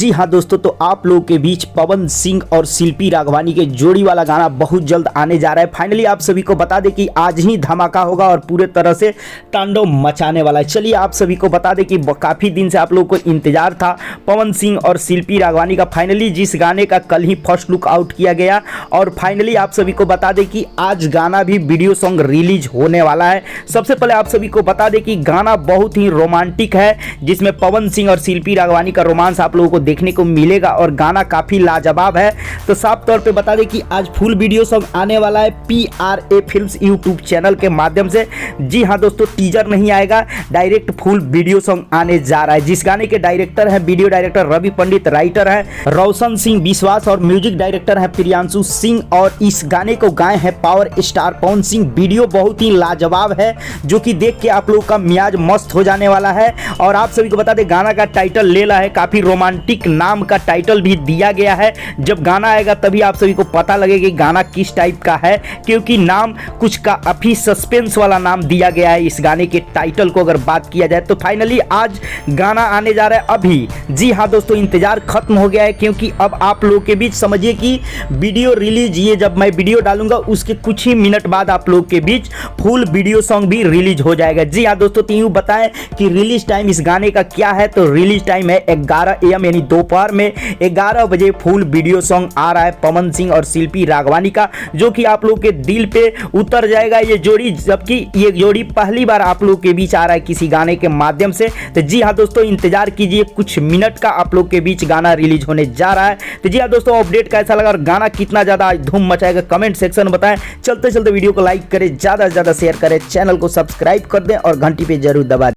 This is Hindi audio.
जी हाँ दोस्तों, तो आप लोगों के बीच पवन सिंह और शिल्पी राघवानी के जोड़ी वाला गाना बहुत जल्द आने जा रहा है। फाइनली आप सभी को बता दें कि आज ही धमाका होगा और पूरे तरह से तांडव मचाने वाला है। चलिए आप सभी को बता दें कि काफ़ी दिन से आप लोगों को इंतजार था पवन सिंह और शिल्पी राघवानी का। फाइनली जिस गाने का कल ही फर्स्ट लुक आउट किया गया और फाइनली आप सभी को बता दें कि आज गाना भी वीडियो सॉन्ग रिलीज होने वाला है। सबसे पहले आप सभी को बता दें कि गाना बहुत ही रोमांटिक है, जिसमें पवन सिंह और शिल्पी राघवानी का रोमांस आप लोगों को देखने को मिलेगा और गाना काफ़ी लाजवाब है। तो साफ तौर पे बता दें कि आज फुल वीडियो सॉन्ग आने वाला है PRA फिल्म्स यूट्यूब चैनल के माध्यम से। जी हाँ दोस्तों, टीजर नहीं आएगा, डायरेक्ट फुल वीडियो सॉन्ग आने जा रहा है। जिस गाने के डायरेक्टर हैं वीडियो डायरेक्टर रवि पंडित, राइटर हैं रोशन सिंह विश्वास और म्यूजिक डायरेक्टर हैं प्रियांशु सिंह। और इस गाने को गाए हैं power star Pawan Singh. Video बहुत ही लाजवाब है, जो कि देख के आप लोगों का मियाज मस्त हो जाने वाला है। और आप सभी को बता दें गाना का टाइटल लेला है, काफ़ी रोमांटिक नाम का टाइटल भी दिया गया है। जब गाना आएगा तभी आप सभी को पता लगेगा कि गाना किस टाइप का है, क्योंकि नाम कुछ का अभी सस्पेंस वाला नाम दिया गया है इस गाने के टाइटल को अगर बात किया जाए तो। फाइनली आज गाना आने जा रहा है अभी। जी हाँ दोस्तों, इंतजार खत्म हो गया है, क्योंकि अब आप लोगों के बीच समझिए कि वीडियो रिलीज, ये जब मैं वीडियो डालूंगा उसके कुछ ही मिनट बाद आप लोग के बीच फुल वीडियो सॉन्ग भी रिलीज हो जाएगा। जी हाँ दोस्तों, तो यूँ बताएं कि रिलीज टाइम इस गाने का क्या है। तो रिलीज टाइम है 11 AM यानी दोपहर में 11 बजे फुल वीडियो सॉन्ग आ रहा है पवन सिंह और शिल्पी राघवानी का, जो कि आप लोग के दिल पे उतर जाएगा ये जोड़ी, जबकि ये जोड़ी पहली बार आप लोग के बीच आ रहा है किसी गाने के माध्यम से। तो जी हाँ दोस्तों, इंतजार कीजिए, कुछ मिनट का आप लोग के बीच गाना रिलीज होने जा रहा है। तो जी हाँ दोस्तों, अपडेट कैसा लगा और गाना कितना ज़्यादा धूम मचाएगा कमेंट सेक्शन में बताएं। चलते चलते वीडियो को लाइक करें, ज़्यादा से ज़्यादा शेयर करें, चैनल को सब्सक्राइब कर दें और घंटी पे जरूर दबा दें।